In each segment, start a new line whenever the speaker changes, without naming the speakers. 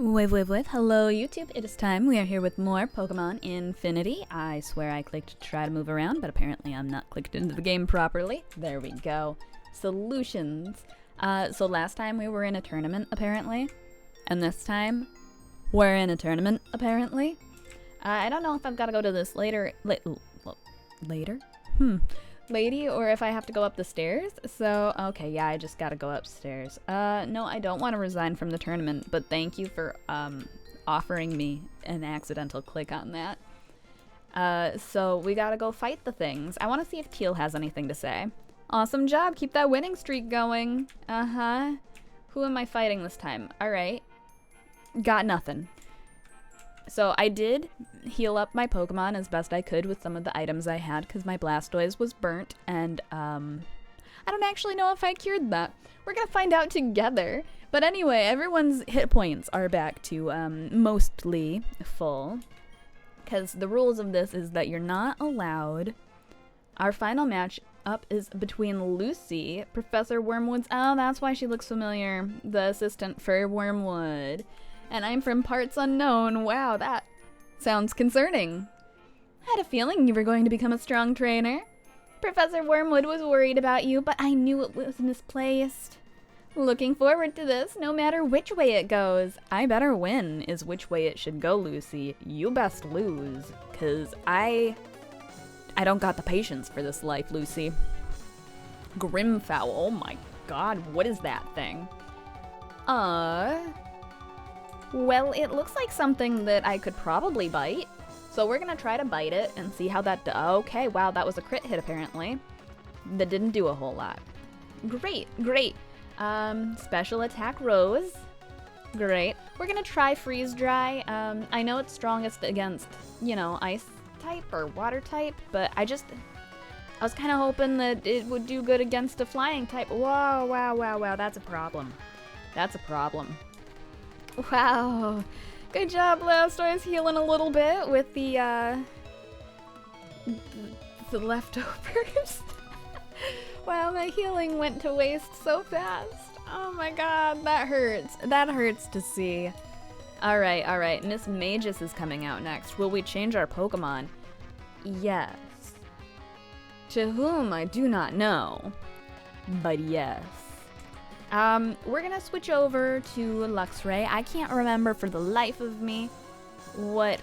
Wave. Hello, YouTube. It is time. We are here with more Pokemon Infinity. I swear I clicked to try to move around, but apparently I'm not clicked into the game properly. There we go. Solutions. So last time we were in a tournament, apparently. And this time, we're in a tournament, apparently. I don't know if I've got to go to this later? Lady, or if I have to go up the stairs. So, okay, yeah, I just gotta go upstairs. No, I don't want to resign from the tournament, but thank you for, offering me an accidental click on that. So we gotta go fight the things. I want to see if Teal has anything to say. Awesome job, keep that winning streak going. Uh-huh. Who am I fighting this time? Alright. Got nothing. So I did heal up my Pokemon as best I could with some of the items I had because my Blastoise was burnt, and I don't actually know if I cured that. We're gonna find out together. But anyway, everyone's hit points are back to mostly full because the rules of this is that you're not allowed. Our final match up is between Lucy, Professor Wormwood's. Oh, that's why she looks familiar. The assistant for Wormwood. And I'm from parts unknown. Wow, that sounds concerning. I had a feeling you were going to become a strong trainer. Professor Wormwood was worried about you, but I knew it was misplaced. Looking forward to this, no matter which way it goes. I better win is which way it should go, Lucy. You best lose, 'cause I don't got the patience for this life, Lucy. Grimfowl, oh my god, what is that thing? Well, it looks like something that I could probably bite. So we're gonna try to bite it and see how that okay, wow, that was a crit hit apparently. That didn't do a whole lot. Great. Special attack Rose. Great. We're gonna try Freeze Dry. I know it's strongest against, you know, ice type or water type, but I was kind of hoping that it would do good against a flying type. Whoa, wow, that's a problem. Wow. Good job, Blastoise, healing a little bit with the leftovers. Wow, my healing went to waste so fast. Oh my god, that hurts. That hurts to see. Alright, Miss Magus is coming out next. Will we change our Pokemon? Yes. To whom I do not know, but yes. We're gonna switch over to Luxray. I can't remember for the life of me what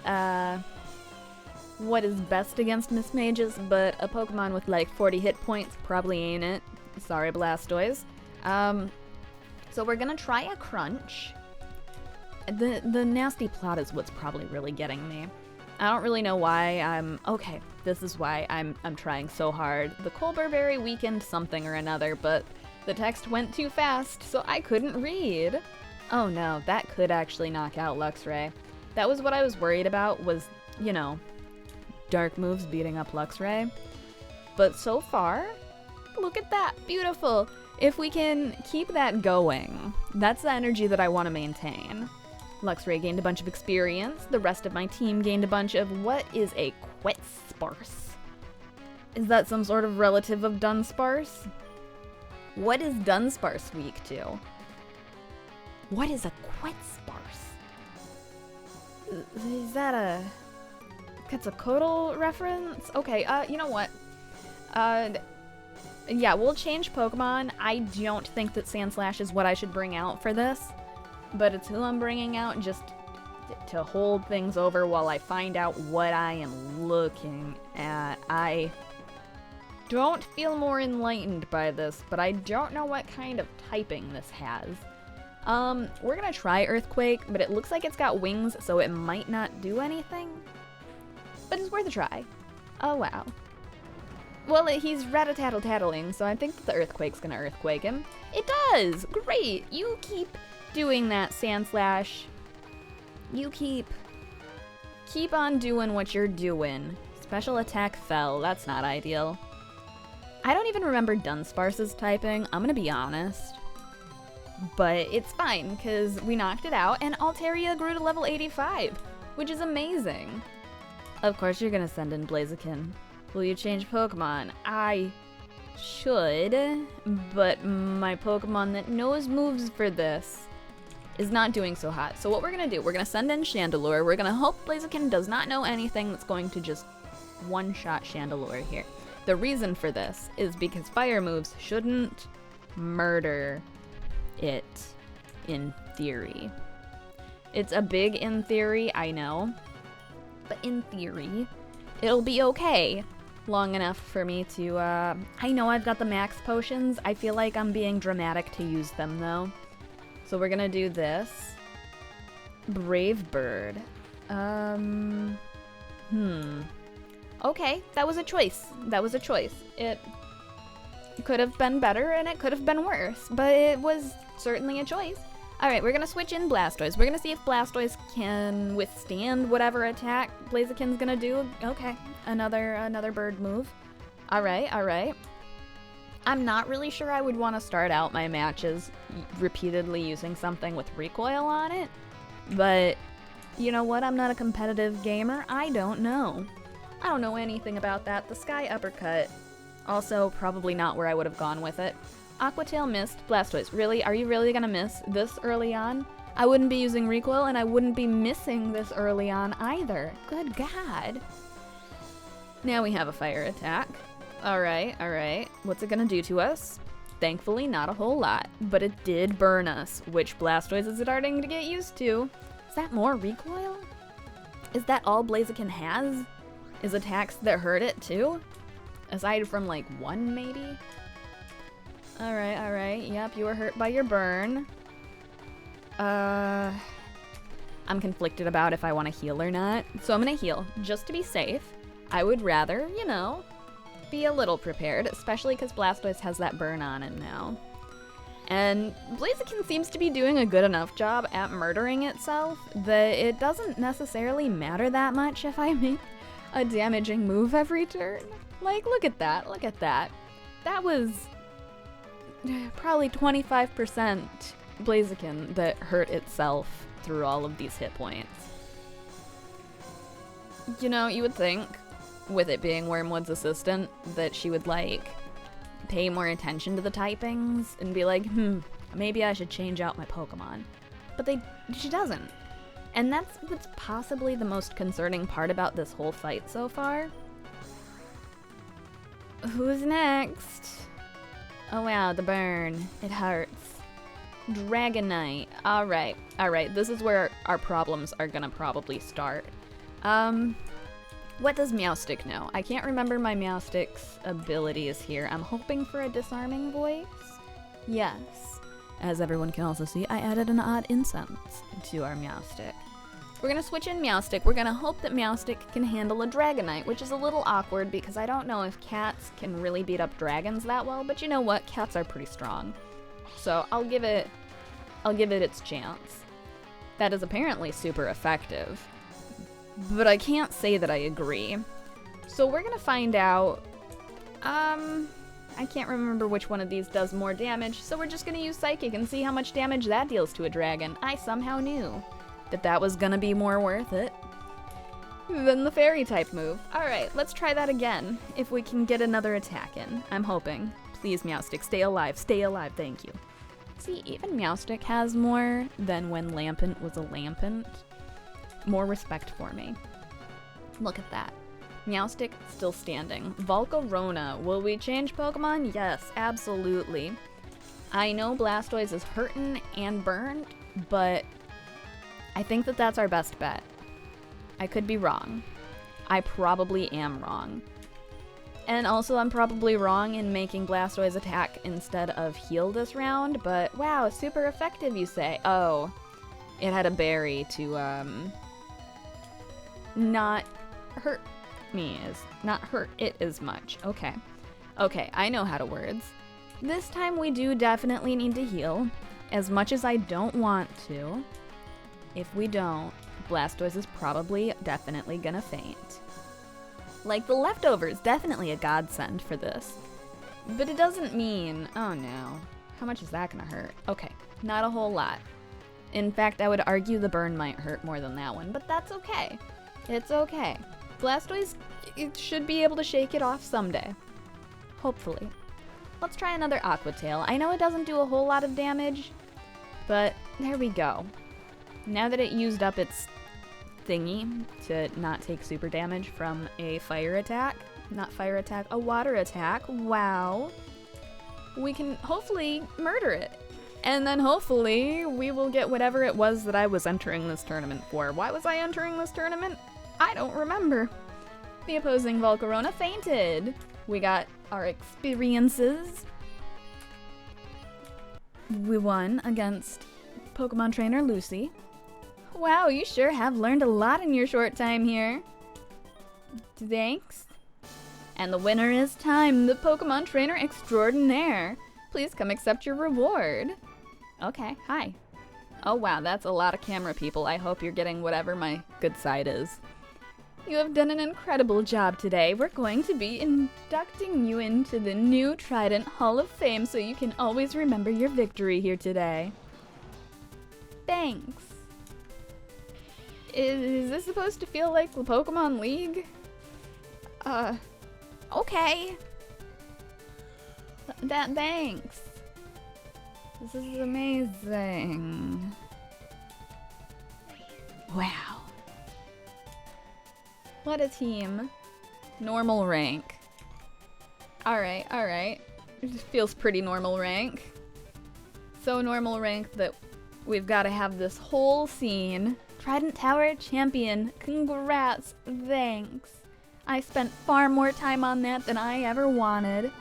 is best against Miss Magus, but a Pokemon with like 40 hit points probably ain't it. Sorry, Blastoise. So we're gonna try a Crunch. The nasty plot is what's probably really getting me. I don't really know why okay, this is why I'm trying so hard. The Colburberry weakened something or another, but the text went too fast, so I couldn't read. Oh no, that could actually knock out Luxray. That was what I was worried about was, you know, dark moves beating up Luxray. But so far, look at that, beautiful. If we can keep that going, that's the energy that I want to maintain. Luxray gained a bunch of experience. The rest of my team gained a bunch of what is a Quetsparse? Is that some sort of relative of Dunsparce? What is Dunsparce weak to? What is a Quetsparce? Is that a Quetzalcoatl reference? Okay, you know what? Yeah, we'll change Pokemon. I don't think that Sandslash is what I should bring out for this, but it's who I'm bringing out just to hold things over while I find out what I am looking at. I don't feel more enlightened by this, but I don't know what kind of typing this has. We're gonna try Earthquake, but it looks like it's got wings, so it might not do anything. But it's worth a try. Oh, wow. Well, he's rat-a-tattle-tattling, so I think that the Earthquake's gonna Earthquake him. It does! Great! You keep doing that, Sandslash. You keep on doing what you're doing. Special attack fell. That's not ideal. I don't even remember Dunsparce's typing, I'm gonna be honest. But it's fine, because we knocked it out, and Altaria grew to level 85, which is amazing. Of course you're gonna send in Blaziken. Will you change Pokemon? I should, but my Pokemon that knows moves for this is not doing so hot. So what we're gonna do, we're gonna send in Chandelure. We're gonna hope Blaziken does not know anything that's going to just one-shot Chandelure here. The reason for this is because fire moves shouldn't murder it, in theory. It's a big in theory, I know. But in theory, it'll be okay long enough for me to, I know I've got the max potions. I feel like I'm being dramatic to use them, though. So we're gonna do this. Brave Bird. Okay, that was a choice. That was a choice. It could have been better and it could have been worse, but it was certainly a choice. Alright, we're gonna switch in Blastoise. We're gonna see if Blastoise can withstand whatever attack Blaziken's gonna do. Okay, another bird move. Alright, alright. I'm not really sure I would want to start out my matches repeatedly using something with recoil on it, but you know what? I'm not a competitive gamer. I don't know. I don't know anything about that. The Sky Uppercut, also probably not where I would have gone with it. Aqua Tail missed. Blastoise, really? Are you really gonna miss this early on? I wouldn't be using recoil and I wouldn't be missing this early on either. Good God. Now we have a fire attack. Alright, alright. What's it gonna do to us? Thankfully, not a whole lot, but it did burn us, which Blastoise is starting to get used to. Is that more recoil? Is that all Blaziken has? Is attacks that hurt it too? Aside from like one, maybe? Alright, alright. Yep, you were hurt by your burn. I'm conflicted about if I want to heal or not, so I'm gonna heal, just to be safe. I would rather, you know, be a little prepared, especially because Blastoise has that burn on it now. And Blaziken seems to be doing a good enough job at murdering itself that it doesn't necessarily matter that much if I make a damaging move every turn. Like, look at that, look at that. That was probably 25% Blaziken that hurt itself through all of these hit points. You know, you would think, with it being Wormwood's assistant, that she would, like, pay more attention to the typings and be like, maybe I should change out my Pokemon. But she doesn't. And that's what's possibly the most concerning part about this whole fight so far. Who's next? Oh wow, the burn. It hurts. Dragonite. Alright, alright. This is where our problems are gonna probably start. What does Meowstic know? I can't remember my Meowstic's abilities here. I'm hoping for a disarming voice. Yes. As everyone can also see, I added an odd incense to our Meowstic. We're gonna switch in Meowstic. We're gonna hope that Meowstic can handle a Dragonite, which is a little awkward because I don't know if cats can really beat up dragons that well, but you know what? Cats are pretty strong. So I'll give it its chance. That is apparently super effective. But I can't say that I agree. So we're gonna find out. I can't remember which one of these does more damage, so we're just gonna use Psychic and see how much damage that deals to a dragon. I somehow knew that was gonna be more worth it than the Fairy type move. Alright, let's try that again, if we can get another attack in. I'm hoping. Please, Meowstic, stay alive, thank you. See, even Meowstic has more than when Lampent was a Lampent. More respect for me. Look at that. Meowstic still standing. Volcarona. Will we change Pokemon? Yes, absolutely. I know Blastoise is hurting and burned, but I think that that's our best bet. I could be wrong. I probably am wrong. And also I'm probably wrong in making Blastoise attack instead of heal this round, but wow, super effective you say. Oh, it had a berry to not hurt it as much. Okay. Okay, I know how to words. This time we do definitely need to heal. As much as I don't want to, if we don't, Blastoise is probably definitely gonna faint. Like, the leftovers, definitely a godsend for this. But it doesn't mean, oh no, how much is that gonna hurt? Okay, not a whole lot. In fact, I would argue the burn might hurt more than that one, but that's okay. It's okay. Blastoise, it should be able to shake it off someday. Hopefully. Let's try another Aqua Tail. I know it doesn't do a whole lot of damage, But there we go. Now that it used up its thingy to not take super damage from a fire attack, not fire attack, a water attack, wow, we can hopefully murder it. And then hopefully we will get whatever it was that I was entering this tournament for. Why was I entering this tournament? I don't remember. The opposing Volcarona fainted. We got our experiences. We won against Pokemon trainer Lucy. Wow, you sure have learned a lot in your short time here. Thanks. And the winner is Time, the Pokemon trainer extraordinaire. Please come accept your reward. Okay, hi. Oh wow, that's a lot of camera people. I hope you're getting whatever my good side is. You have done an incredible job today. We're going to be inducting you into the new Trident Hall of Fame so you can always remember your victory here today. Thanks. Is this supposed to feel like the Pokemon League? Okay. Thanks. This is amazing. Wow. What a team. Normal rank. Alright, alright. It just feels pretty normal rank. So normal rank that we've got to have this whole scene. Trident Tower champion. Congrats. Thanks. I spent far more time on that than I ever wanted.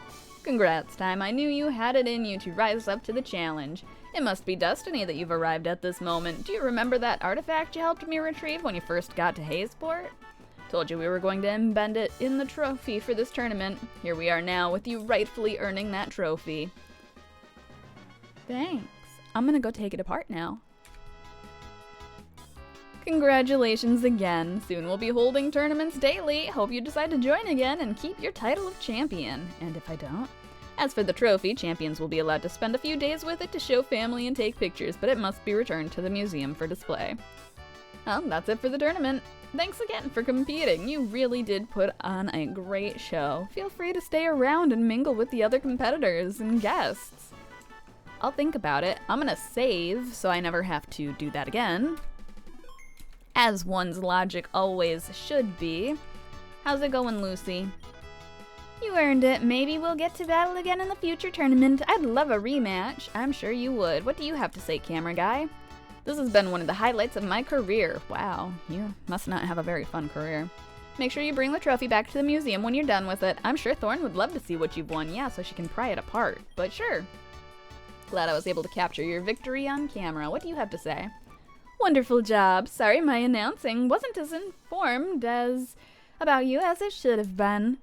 Congrats, Time. I knew you had it in you to rise up to the challenge. It must be destiny that you've arrived at this moment. Do you remember that artifact you helped me retrieve when you first got to Hazeport? Told you we were going to embed it in the trophy for this tournament. Here we are now, with you rightfully earning that trophy. Thanks. I'm gonna go take it apart now. Congratulations again. Soon we'll be holding tournaments daily. Hope you decide to join again and keep your title of champion. And if I don't? As for the trophy, champions will be allowed to spend a few days with it to show family and take pictures, but it must be returned to the museum for display. Well, that's it for the tournament. Thanks again for competing. You really did put on a great show. Feel free to stay around and mingle with the other competitors and guests. I'll think about it. I'm gonna save so I never have to do that again. As one's logic always should be. How's it going, Lucy? You earned it. Maybe we'll get to battle again in the future tournament. I'd love a rematch. I'm sure you would. What do you have to say, camera guy? This has been one of the highlights of my career. Wow, you must not have a very fun career. Make sure you bring the trophy back to the museum when you're done with it. I'm sure Thorn would love to see what you've won, yeah, so she can pry it apart. But sure. Glad I was able to capture your victory on camera. What do you have to say? Wonderful job. Sorry my announcing wasn't as informed about you as it should have been.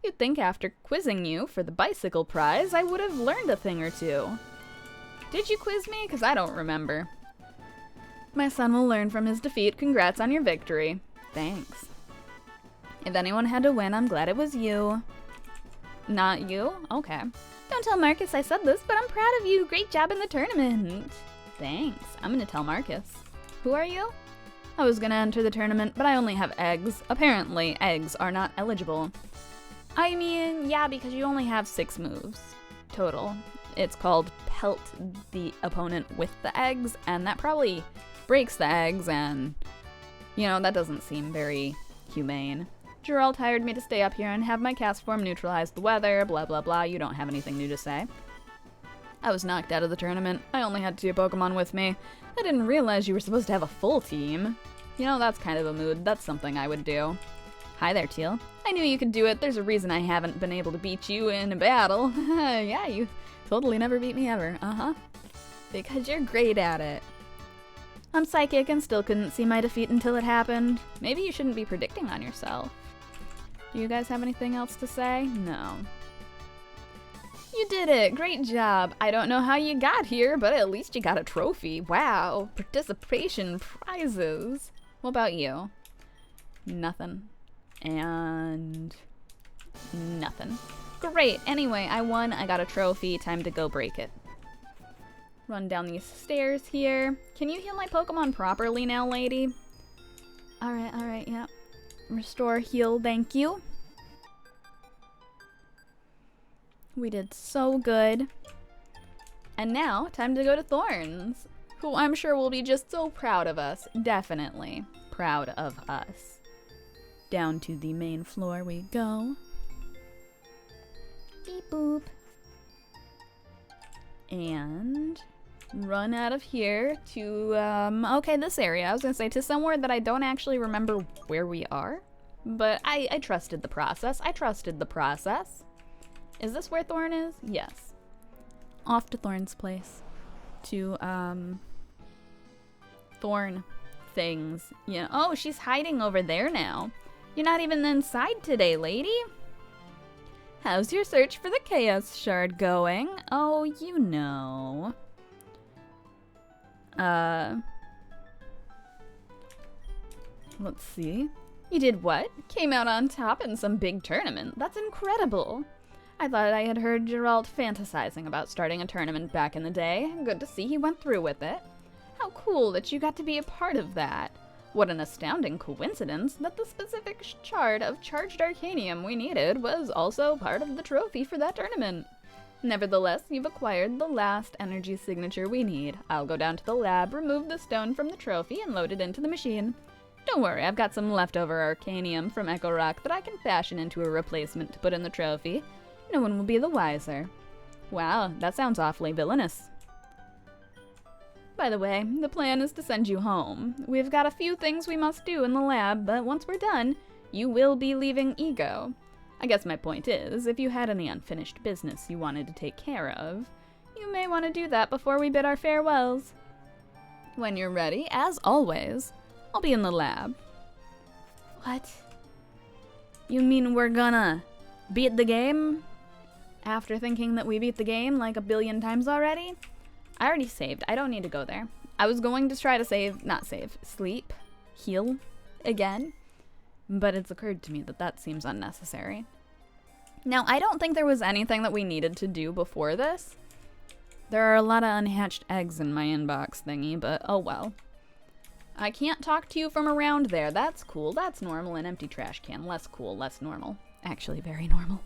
You'd think after quizzing you for the bicycle prize, I would have learned a thing or two. Did you quiz me? Because I don't remember. My son will learn from his defeat. Congrats on your victory. Thanks. If anyone had to win, I'm glad it was you. Not you? Okay. Don't tell Marcus I said this, but I'm proud of you. Great job in the tournament. Thanks. I'm gonna tell Marcus. Who are you? I was gonna enter the tournament, but I only have eggs. Apparently, eggs are not eligible. I mean, yeah, because you only have 6 moves total. It's called Pelt the opponent with the eggs, and that probably breaks the eggs, and, you know, that doesn't seem very humane. Gerald hired me to stay up here and have my cast form neutralize the weather, blah blah blah. You don't have anything new to say. I was knocked out of the tournament. I only had 2 Pokemon with me. I didn't realize you were supposed to have a full team. You know, that's kind of a mood. That's something I would do. Hi there, Teal. I knew you could do it. There's a reason I haven't been able to beat you in a battle. Yeah, you totally never beat me ever. Uh-huh. Because you're great at it. I'm psychic and still couldn't see my defeat until it happened. Maybe you shouldn't be predicting on yourself. Do you guys have anything else to say? No. You did it! Great job! I don't know how you got here, but at least you got a trophy. Wow! Participation prizes! What about you? Nothing. And nothing. Great! Anyway, I won, I got a trophy, time to go break it. Run down these stairs here. Can you heal my Pokemon properly now, lady? Alright, yeah. Restore heal, thank you. We did so good. And now, time to go to Thorns. who I'm sure will be just so proud of us. Definitely proud of us. Down to the main floor we go. Beep boop. And run out of here to, okay, this area. I was gonna say to somewhere that I don't actually remember where we are. But I trusted the process. I trusted the process. Is this where Thorn is? Yes. Off to Thorn's place. To, Thorn things. Yeah. Oh, she's hiding over there now. You're not even inside today, lady. How's your search for the Chaos Shard going? Oh, you know. Let's see. You did what? Came out on top in some big tournament. That's incredible. I thought I had heard Geralt fantasizing about starting a tournament back in the day. Good to see he went through with it. How cool that you got to be a part of that. What an astounding coincidence that the specific shard of charged arcanium we needed was also part of the trophy for that tournament. Nevertheless, you've acquired the last energy signature we need. I'll go down to the lab, remove the stone from the trophy, and load it into the machine. Don't worry, I've got some leftover arcanium from Echo Rock that I can fashion into a replacement to put in the trophy. No one will be the wiser. Wow, that sounds awfully villainous. By the way, the plan is to send you home. We've got a few things we must do in the lab, but once we're done, you will be leaving Ego. I guess my point is, if you had any unfinished business you wanted to take care of, you may want to do that before we bid our farewells. When you're ready, as always, I'll be in the lab. What? You mean we're gonna beat the game? After thinking that we beat the game like a billion times already? I already saved. I don't need to go there. I was going to try to sleep, heal again, but it's occurred to me that that seems unnecessary. Now, I don't think there was anything that we needed to do before this. There are a lot of unhatched eggs in my inbox thingy, but oh well. I can't talk to you from around there. That's cool. That's normal. An empty trash can. Less cool, less normal. Actually, very normal.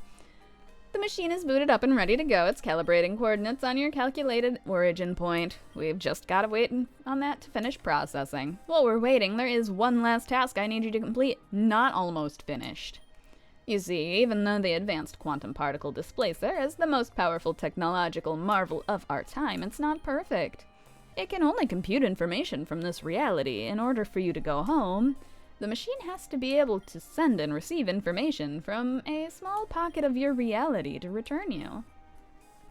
The machine is booted up and ready to go. It's calibrating coordinates on your calculated origin point. We've just got to wait on that to finish processing. While we're waiting, there is one last task I need you to complete. Not almost finished. You see, even though the Advanced Quantum Particle Displacer is the most powerful technological marvel of our time, it's not perfect. It can only compute information from this reality. In order for you to go home, the machine has to be able to send and receive information from a small pocket of your reality to return you.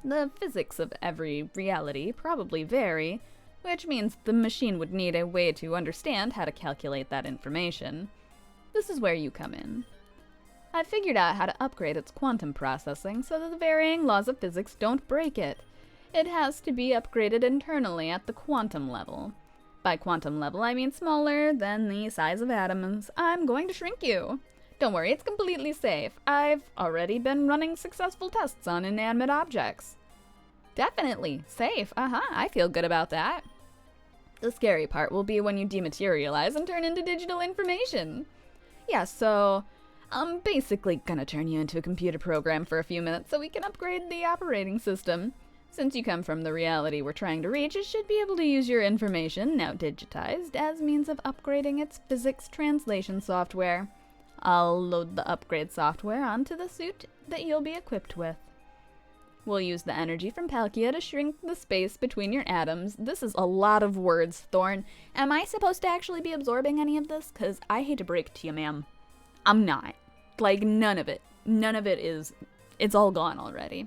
The physics of every reality probably vary, which means the machine would need a way to understand how to calculate that information. This is where you come in. I've figured out how to upgrade its quantum processing so that the varying laws of physics don't break it. It has to be upgraded internally at the quantum level. By quantum level, I mean smaller than the size of atoms. I'm going to shrink you. Don't worry, it's completely safe. I've already been running successful tests on inanimate objects. Definitely safe. I feel good about that. The scary part will be when you dematerialize and turn into digital information. Yeah, so I'm basically gonna turn you into a computer program for a few minutes so we can upgrade the operating system. Since you come from the reality we're trying to reach, it should be able to use your information, now digitized, as means of upgrading its physics translation software. I'll load the upgrade software onto the suit that you'll be equipped with. We'll use the energy from Palkia to shrink the space between your atoms. This is a lot of words, Thorn. Am I supposed to actually be absorbing any of this? 'Cause I hate to break it to you, ma'am. I'm not. Like, none of it. None of it is... It's all gone already.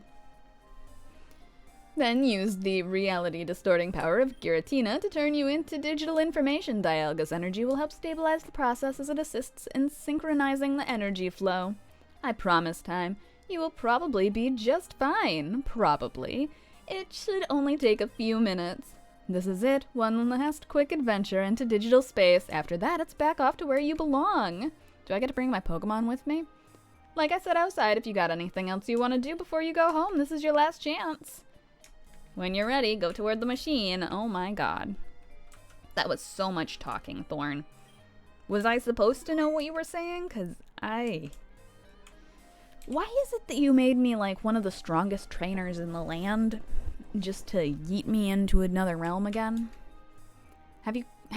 Then use the reality-distorting power of Giratina to turn you into digital information. Dialga's energy will help stabilize the process as it assists in synchronizing the energy flow. I promise, Time, you will probably be just fine. Probably. It should only take a few minutes. This is it, one last quick adventure into digital space. After that, it's back off to where you belong. Do I get to bring my Pokemon with me? Like I said outside, if you got anything else you want to do before you go home, this is your last chance. When you're ready, go toward the machine. Oh my god. That was so much talking, Thorn. Was I supposed to know what you were saying? 'Cause Why is it that you made me like one of the strongest trainers in the land? Just to yeet me into another realm again? Have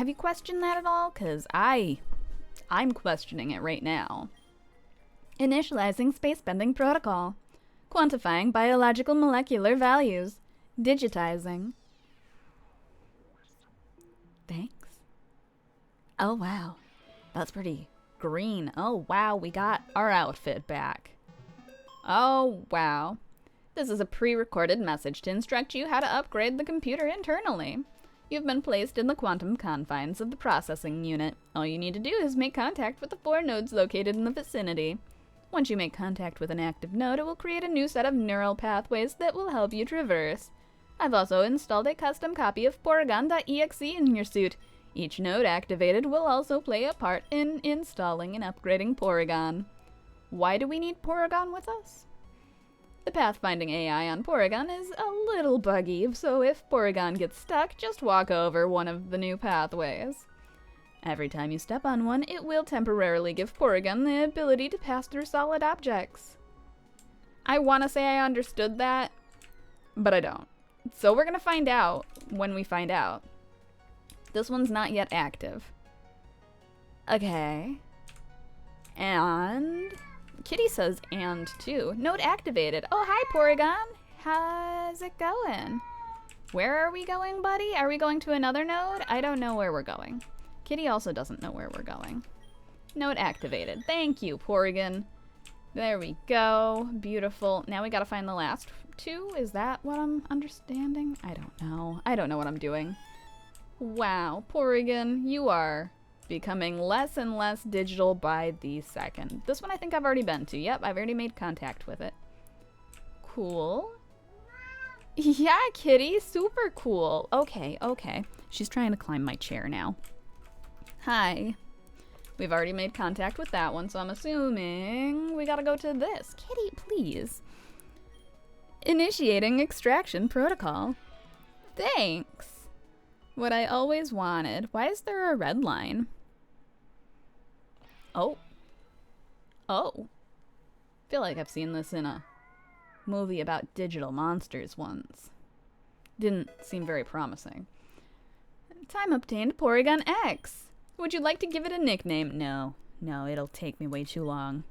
you questioned that at all? 'Cause I'm questioning it right now. Initializing space-bending protocol. Quantifying biological molecular values. Digitizing. Thanks. Oh, wow. That's pretty green. Oh, wow, we got our outfit back. Oh, wow. This is a pre-recorded message to instruct you how to upgrade the computer internally. You've been placed in the quantum confines of the processing unit. All you need to do is make contact with the 4 nodes located in the vicinity. Once you make contact with an active node, it will create a new set of neural pathways that will help you traverse. I've also installed a custom copy of Porygon.exe in your suit. Each node activated will also play a part in installing and upgrading Porygon. Why do we need Porygon with us? The pathfinding AI on Porygon is a little buggy, so if Porygon gets stuck, just walk over one of the new pathways. Every time you step on one, it will temporarily give Porygon the ability to pass through solid objects. I want to say I understood that, but I don't. So we're going to find out when we find out. This one's not yet active. Okay. And Kitty says and too. Node activated. Oh, hi, Porygon. How's it going? Where are we going, buddy? Are we going to another node? I don't know where we're going. Kitty also doesn't know where we're going. Node activated. Thank you, Porygon. There we go. Beautiful. Now we gotta find the last 2. Is that what I'm understanding? I don't know. I don't know what I'm doing. Wow, Porygon, you are becoming less and less digital by the second. This one I think I've already been to. Yep, I've already made contact with it. Cool. Yeah, Kitty, super cool. Okay, okay. She's trying to climb my chair now. Hi. We've already made contact with that one, so I'm assuming we gotta go to this. Kitty, please. Initiating extraction protocol. Thanks. What I always wanted. Why is there a red line? Oh. Oh. I feel like I've seen this in a movie about digital monsters once. Didn't seem very promising. Time obtained Porygon X. Would you like to give it a nickname? No. No, it'll take me way too long.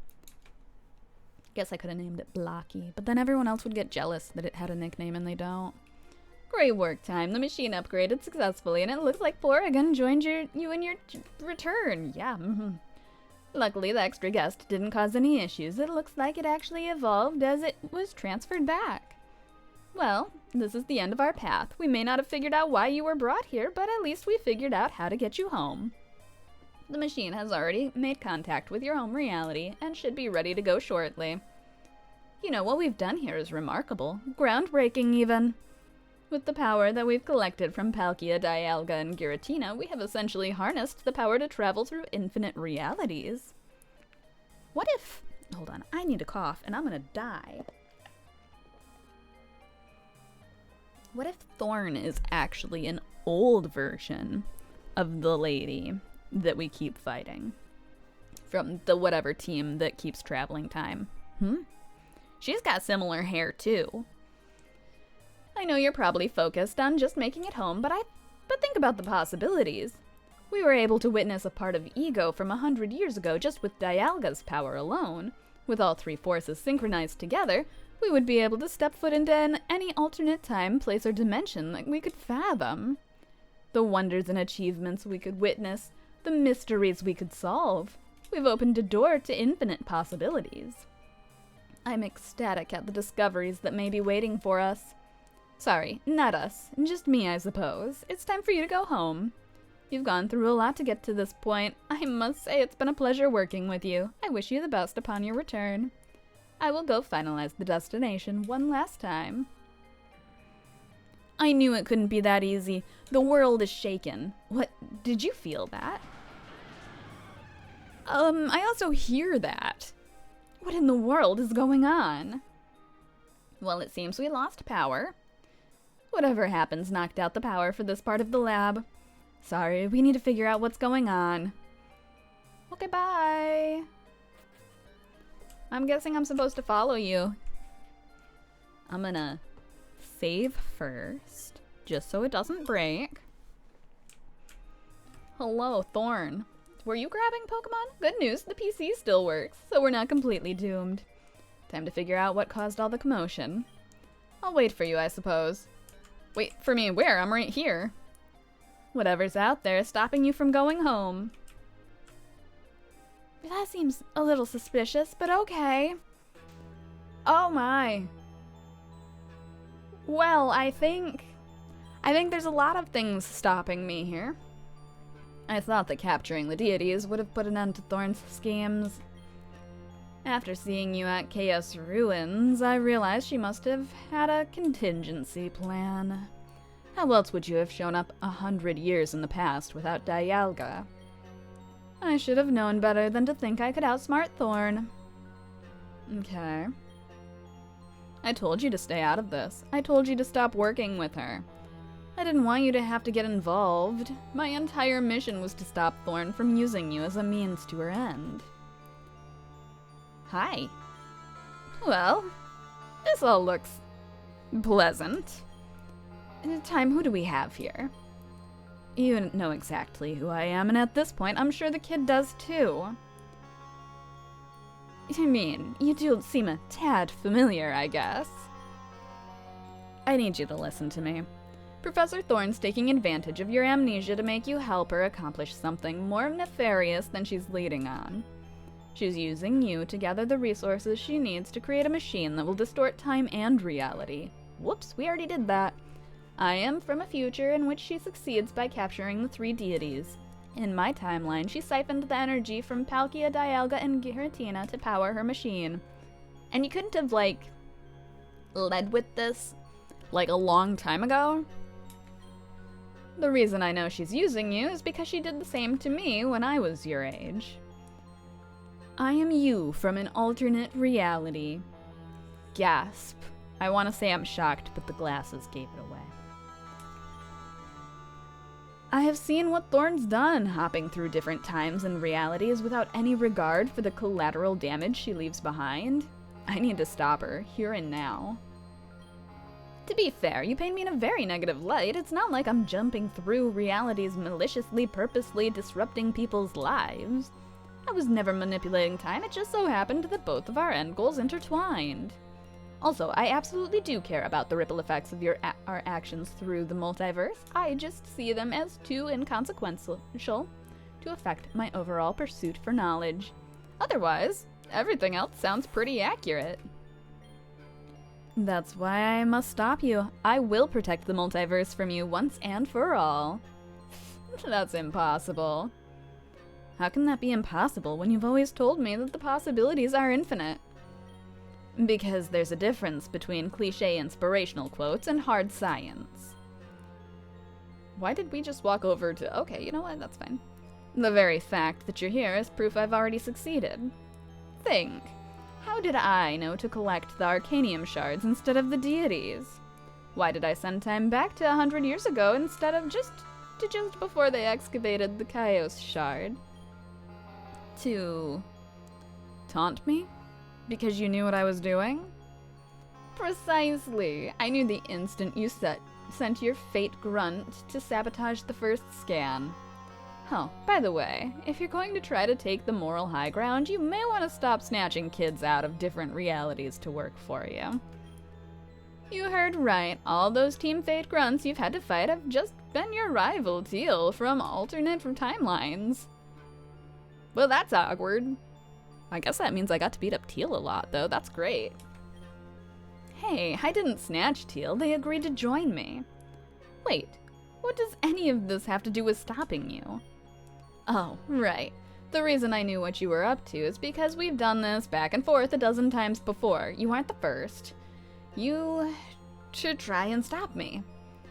Guess I could have named it Blocky, but then everyone else would get jealous that it had a nickname and they don't. Great work, Time. The machine upgraded successfully, and it looks like Porygon joined you in your return. Yeah, Luckily, the extra guest didn't cause any issues. It looks like it actually evolved as it was transferred back. Well, this is the end of our path. We may not have figured out why you were brought here, but at least we figured out how to get you home. The machine has already made contact with your home reality, and should be ready to go shortly. You know, what we've done here is remarkable. Groundbreaking, even. With the power that we've collected from Palkia, Dialga, and Giratina, we have essentially harnessed the power to travel through infinite realities. What if... Hold on, I need to cough, and I'm gonna die. What if Thorn is actually an old version of the lady that we keep fighting? From the whatever team that keeps traveling time. She's got similar hair, too. I know you're probably focused on just making it home, but think about the possibilities. We were able to witness a part of Ego from 100 years ago just with Dialga's power alone. With all 3 forces synchronized together, we would be able to step foot into any alternate time, place, or dimension that we could fathom. The wonders and achievements we could witness, the mysteries we could solve. We've opened a door to infinite possibilities. I'm ecstatic at the discoveries that may be waiting for us. Sorry, not us. Just me, I suppose. It's time for you to go home. You've gone through a lot to get to this point. I must say it's been a pleasure working with you. I wish you the best upon your return. I will go finalize the destination one last time. I knew it couldn't be that easy. The world is shaken. What? Did you feel that? I also hear that. What in the world is going on? Well, it seems we lost power. Whatever happens knocked out the power for this part of the lab. Sorry, we need to figure out what's going on. Okay, bye. I'm guessing I'm supposed to follow you. I'm gonna save first, just so it doesn't break. Hello, Thorn. Were you grabbing Pokemon? Good news, the PC still works, so we're not completely doomed. Time to figure out what caused all the commotion. I'll wait for you, I suppose. Wait for me where? I'm right here. Whatever's out there is stopping you from going home. That seems a little suspicious, but okay. Oh my. Well, I think there's a lot of things stopping me here. I thought that capturing the deities would have put an end to Thorn's schemes. After seeing you at Chaos Ruins, I realized she must have had a contingency plan. How else would you have shown up 100 years in the past without Dialga? I should have known better than to think I could outsmart Thorn. Okay. I told you to stay out of this. I told you to stop working with her. I didn't want you to have to get involved. My entire mission was to stop Thorn from using you as a means to her end. Hi. Well, this all looks pleasant. Time, who do we have here? You know exactly who I am, and at this point, I'm sure the kid does too. I mean, you do seem a tad familiar, I guess. I need you to listen to me. Professor Thorn's taking advantage of your amnesia to make you help her accomplish something more nefarious than she's leading on. She's using you to gather the resources she needs to create a machine that will distort time and reality. Whoops, we already did that. I am from a future in which she succeeds by capturing the 3 deities. In my timeline, she siphoned the energy from Palkia, Dialga, and Giratina to power her machine. And you couldn't have, led with this, a long time ago? The reason I know she's using you is because she did the same to me when I was your age. I am you from an alternate reality. Gasp. I want to say I'm shocked, but the glasses gave it away. I have seen what Thorn's done, hopping through different times and realities without any regard for the collateral damage she leaves behind. I need to stop her, here and now. To be fair, you paint me in a very negative light. It's not like I'm jumping through realities maliciously, purposely disrupting people's lives. I was never manipulating time, it just so happened that both of our end goals intertwined. Also, I absolutely do care about the ripple effects of our actions through the multiverse. I just see them as too inconsequential to affect my overall pursuit for knowledge. Otherwise, everything else sounds pretty accurate. That's why I must stop you. I will protect the multiverse from you once and for all. That's impossible. How can that be impossible when you've always told me that the possibilities are infinite? Because there's a difference between cliché inspirational quotes and hard science. Why did we just walk over to... Okay, you know what? That's fine. The very fact that you're here is proof I've already succeeded. Think. How did I know to collect the Arcanium shards instead of the deities? Why did I send time back to 100 years ago instead of just before they excavated the Chaos shard? To taunt me? Because you knew what I was doing? Precisely. I knew the instant you sent your fate grunt to sabotage the first scan. Oh, by the way, if you're going to try to take the moral high ground, you may want to stop snatching kids out of different realities to work for you. You heard right. All those Team Fate grunts you've had to fight have just been your rival, Teal, from alternate timelines. Well, that's awkward. I guess that means I got to beat up Teal a lot, though. That's great. Hey, I didn't snatch Teal. They agreed to join me. Wait, what does any of this have to do with stopping you? Oh, right. The reason I knew what you were up to is because we've done this back and forth a dozen times before. You aren't the first. You should try and stop me.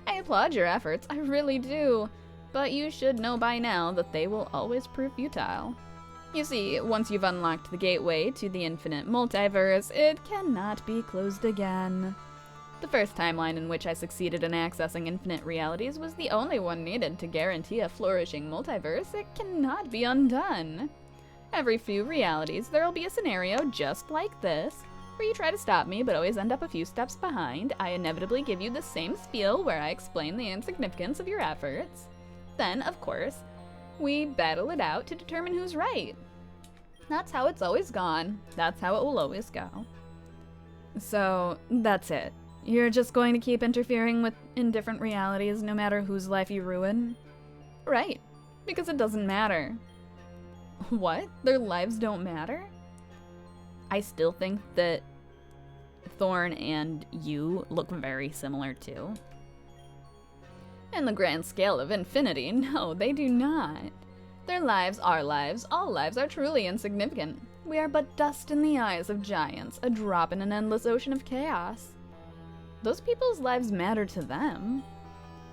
I applaud your efforts, I really do. But you should know by now that they will always prove futile. You see, once you've unlocked the gateway to the infinite multiverse, it cannot be closed again. The first timeline in which I succeeded in accessing infinite realities was the only one needed to guarantee a flourishing multiverse. It cannot be undone. Every few realities, there'll be a scenario just like this, where you try to stop me but always end up a few steps behind. I inevitably give you the same spiel where I explain the insignificance of your efforts. Then, of course, We battle it out to determine who's right. That's how it's always gone. That's how it will always go. So, that's it. You're just going to keep interfering in different realities no matter whose life you ruin? Right. Because it doesn't matter. What? Their lives don't matter? I still think that Thorn and you look very similar too. In the grand scale of infinity, no, they do not. Their lives, our lives, all lives are truly insignificant. We are but dust in the eyes of giants, a drop in an endless ocean of chaos. Those people's lives matter to them.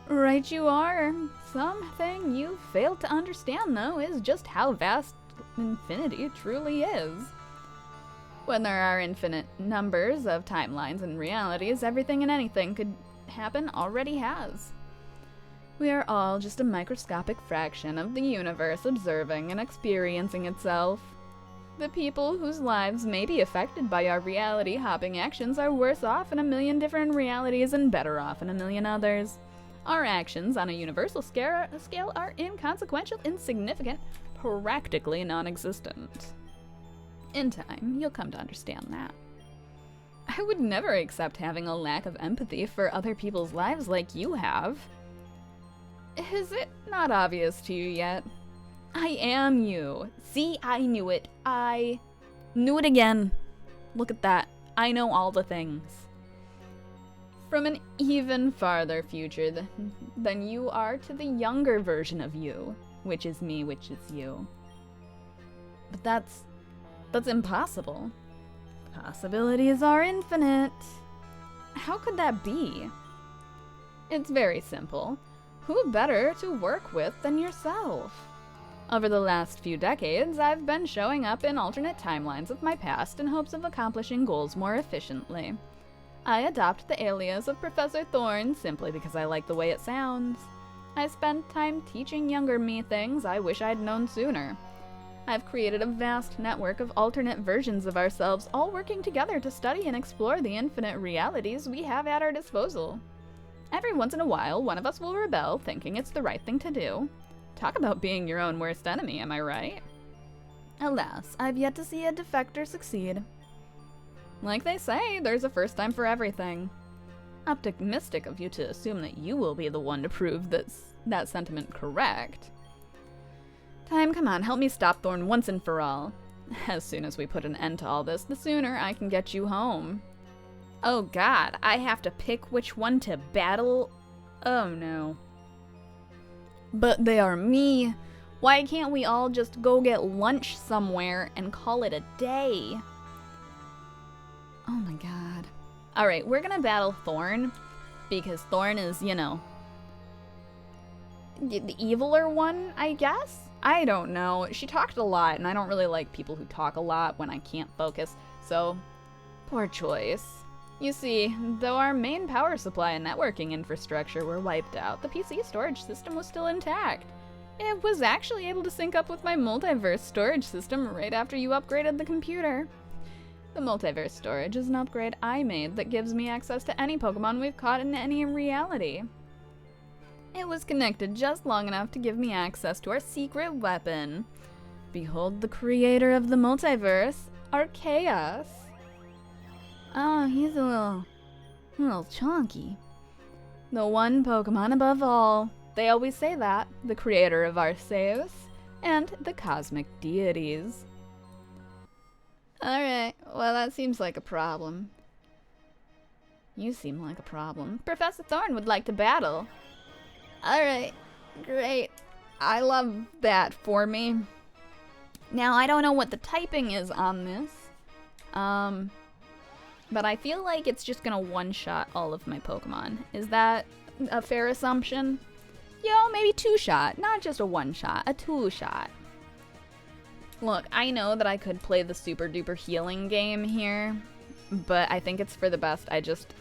Right you are. Something you fail to understand, though, is just how vast infinity truly is. When there are infinite numbers of timelines and realities, everything and anything could happen already has. We are all just a microscopic fraction of the universe observing and experiencing itself. The people whose lives may be affected by our reality-hopping actions are worse off in a million different realities and better off in a million others. Our actions on a universal scale are inconsequential, insignificant, practically non-existent. In time, you'll come to understand that. I would never accept having a lack of empathy for other people's lives like you have. Is it not obvious to you yet? I am you. See, I knew it. I knew it again. Look at that. I know all the things. From an even farther future than you are to the younger version of you, which is me, which is you. But that's impossible. Possibilities are infinite. How could that be? It's very simple. Who better to work with than yourself? Over the last few decades, I've been showing up in alternate timelines of my past in hopes of accomplishing goals more efficiently. I adopt the alias of Professor Thorn simply because I like the way it sounds. I spend time teaching younger me things I wish I'd known sooner. I've created a vast network of alternate versions of ourselves, all working together to study and explore the infinite realities we have at our disposal. Every once in a while, one of us will rebel, thinking it's the right thing to do. Talk about being your own worst enemy, am I right? Alas, I've yet to see a defector succeed. Like they say, there's a first time for everything. Optimistic of you to assume that you will be the one to prove that sentiment correct. Time, come on, help me stop Thorn once and for all. As soon as we put an end to all this, the sooner I can get you home. Oh god, I have to pick which one to battle? Oh no. But they are me. Why can't we all just go get lunch somewhere and call it a day? Oh my god. Alright, we're gonna battle Thorn, because Thorn is, you know, the eviler one, I guess? I don't know. She talked a lot, and I don't really like people who talk a lot when I can't focus, so poor choice. You see, though our main power supply and networking infrastructure were wiped out, the PC storage system was still intact. It was actually able to sync up with my multiverse storage system right after you upgraded the computer. The multiverse storage is an upgrade I made that gives me access to any Pokemon we've caught in any reality. It was connected just long enough to give me access to our secret weapon. Behold the creator of the multiverse, Arceus. Oh, he's a little chunky. The one Pokemon above all. They always say that, the creator of Arceus and the cosmic deities. Alright, well that seems like a problem. You seem like a problem. Professor Thorn would like to battle. Alright, great. I love that for me. Now, I don't know what the typing is on this. But I feel like it's just gonna one-shot all of my Pokemon. Is that a fair assumption? You know, maybe two-shot. Not just a one-shot, a two-shot. Look, I know that I could play the super-duper healing game here, but I think it's for the best. I just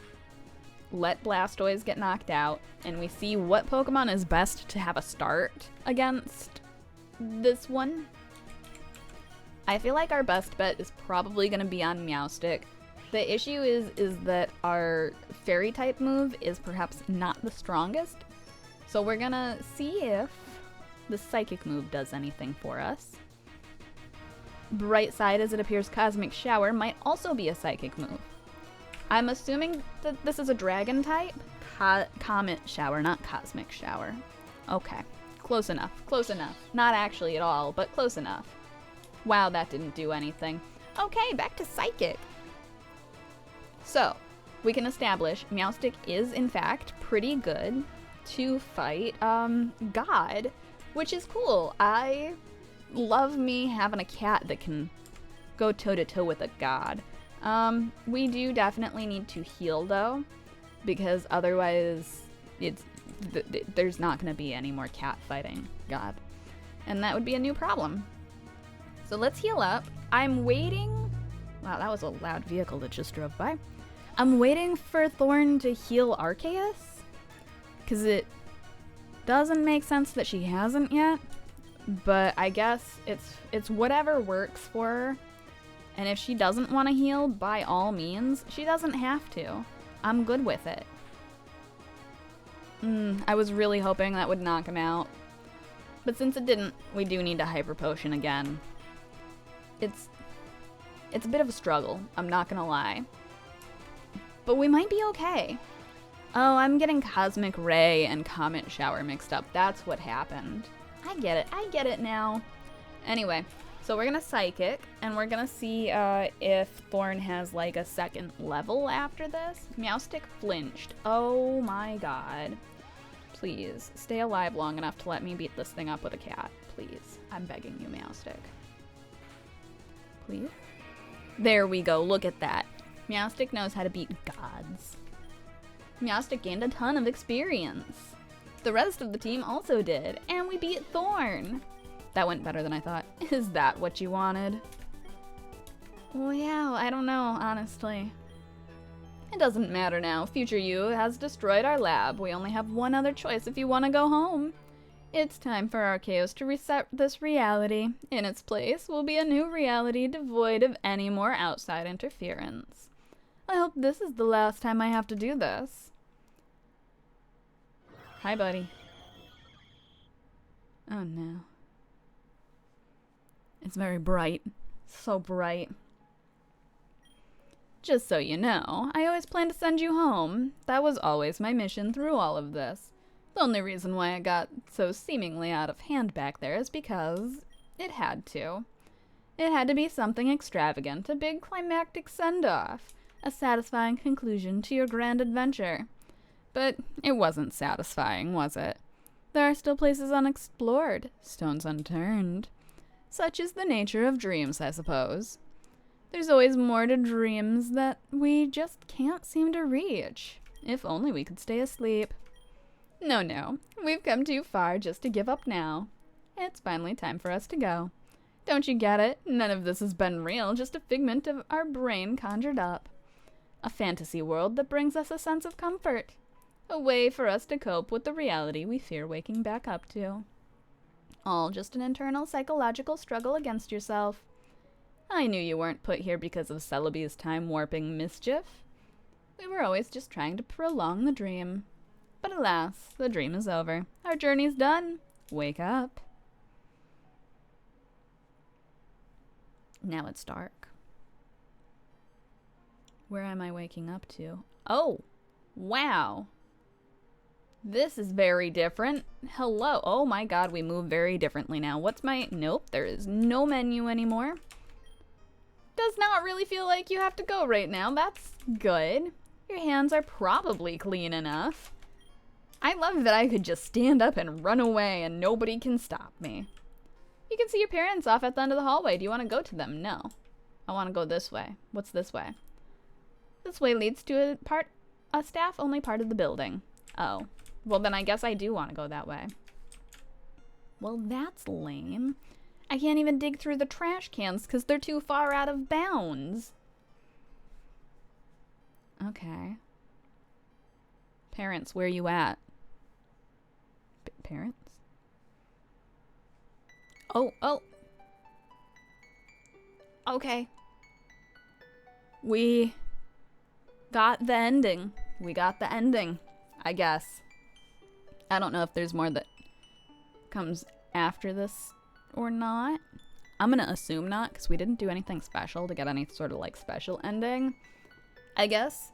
let Blastoise get knocked out, and we see what Pokemon is best to have a start against this one. I feel like our best bet is probably going to be on Meowstic. The issue is that our Fairy-type move is perhaps not the strongest, so we're going to see if the psychic move does anything for us. Bright side, as it appears Cosmic Shower might also be a psychic move. I'm assuming that this is a dragon type? Comet Shower, not Cosmic Shower. Okay, close enough, close enough. Not actually at all, but close enough. Wow, that didn't do anything. Okay, back to Psychic. So, we can establish Meowstic is in fact pretty good to fight God, which is cool. I love me having a cat that can go toe-to-toe with a god. We do definitely need to heal though, because otherwise there's not going to be any more cat fighting God, and that would be a new problem. So let's heal up. I'm waiting. Wow, that was a loud vehicle that just drove by. I'm waiting for Thorn to heal Arceus, because it doesn't make sense that she hasn't yet, but I guess it's whatever works for her. And if she doesn't want to heal, by all means, she doesn't have to. I'm good with it. I was really hoping that would knock him out. But since it didn't, we do need a Hyper Potion again. It's a bit of a struggle, I'm not gonna lie. But we might be okay. Oh, I'm getting Cosmic Ray and Comet Shower mixed up. That's what happened. I get it now. Anyway, so we're gonna Psychic, and we're gonna see if Thorn has like a second level after this. Meowstic flinched. Oh my god. Please, stay alive long enough to let me beat this thing up with a cat. Please. I'm begging you, Meowstic. Please? There we go, look at that. Meowstic knows how to beat gods. Meowstic gained a ton of experience. The rest of the team also did, and we beat Thorn. That went better than I thought. Is that what you wanted? Well, yeah, I don't know, honestly. It doesn't matter now. Future you has destroyed our lab. We only have one other choice if you want to go home. It's time for Arceus to reset this reality. In its place will be a new reality devoid of any more outside interference. I hope this is the last time I have to do this. Hi, buddy. Oh no. It's very bright. So bright. Just so you know, I always planned to send you home. That was always my mission through all of this. The only reason why I got so seemingly out of hand back there is because it had to. It had to be something extravagant, a big climactic send-off, a satisfying conclusion to your grand adventure. But it wasn't satisfying, was it? There are still places unexplored, stones unturned. Such is the nature of dreams, I suppose. There's always more to dreams that we just can't seem to reach. If only we could stay asleep. No, we've come too far just to give up now. It's finally time for us to go. Don't you get it? None of this has been real, just a figment of our brain conjured up. A fantasy world that brings us a sense of comfort. A way for us to cope with the reality we fear waking back up to. All just an internal psychological struggle against yourself. I knew you weren't put here because of Celebi's time-warping mischief. We were always just trying to prolong the dream. But alas, the dream is over. Our journey's done. Wake up. Now it's dark. Where am I waking up to? Oh! Wow! This is very different. Hello. Oh my god, we move very differently now. What's my... Nope, there is no menu anymore. Does not really feel like you have to go right now. That's good. Your hands are probably clean enough. I love that I could just stand up and run away and nobody can stop me. You can see your parents off at the end of the hallway. Do you want to go to them? No. I want to go this way. What's this way? This way leads to a staff-only part of the building. Oh. Well, then I guess I do want to go that way. Well, that's lame. I can't even dig through the trash cans because they're too far out of bounds. Okay. Parents, where you at? Parents? Oh. Okay. We got the ending. I guess. I don't know if there's more that comes after this or not. I'm gonna assume not, because we didn't do anything special to get any sort of like special ending. I guess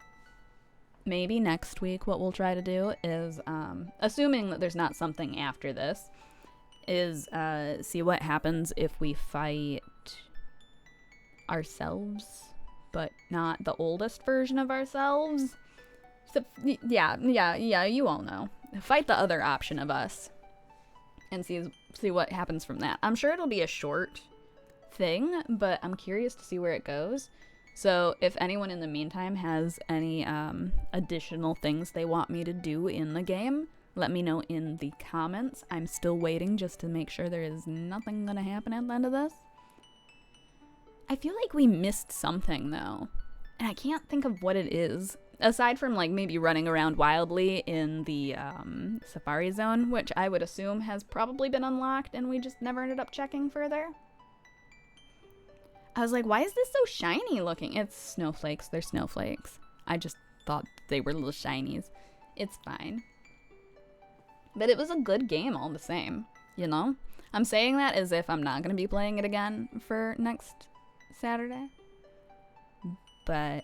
maybe next week what we'll try to do is, assuming that there's not something after this, is see what happens if we fight ourselves, but not the oldest version of ourselves. So, yeah, you all know. Fight the other option of us and see what happens from that. I'm sure it'll be a short thing, but I'm curious to see where it goes. So if anyone in the meantime has any additional things they want me to do in the game, let me know in the comments. I'm still waiting just to make sure there is nothing gonna happen at the end of this. I feel like we missed something though, and I can't think of what it is. Aside from like maybe running around wildly in the Safari Zone, which I would assume has probably been unlocked and we just never ended up checking further. I was like, why is this so shiny looking? It's snowflakes. They're snowflakes. I just thought they were little shinies. It's fine. But it was a good game all the same, you know? I'm saying that as if I'm not going to be playing it again for next Saturday. But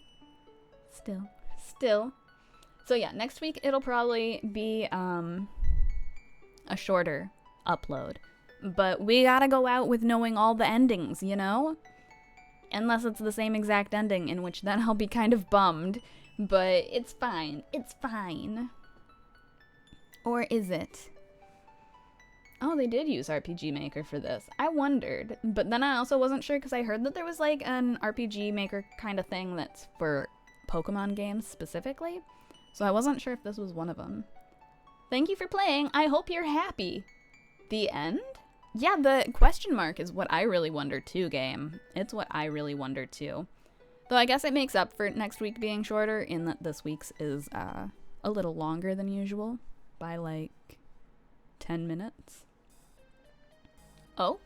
still. So yeah, next week it'll probably be a shorter upload. But we gotta go out with knowing all the endings, you know? Unless it's the same exact ending, in which then I'll be kind of bummed. But it's fine. It's fine. Or is it? Oh, they did use RPG Maker for this. I wondered. But then I also wasn't sure because I heard that there was like an RPG Maker kind of thing that's for Pokemon games specifically. So I wasn't sure if this was one of them. Thank you for playing. I hope you're happy. The end? Yeah, the question mark is what I really wondered too, game. It's what I really wondered too. Though I guess it makes up for next week being shorter in that this week's is a little longer than usual by like 10 minutes. Oh?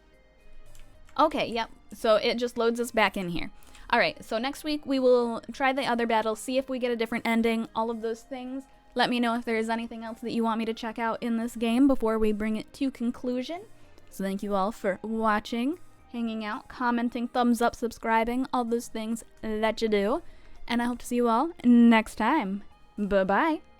Okay, yep. So it just loads us back in here. Alright, so next week we will try the other battle, see if we get a different ending, all of those things. Let me know if there is anything else that you want me to check out in this game before we bring it to conclusion. So thank you all for watching, hanging out, commenting, thumbs up, subscribing, all those things that you do. And I hope to see you all next time. Bye-bye.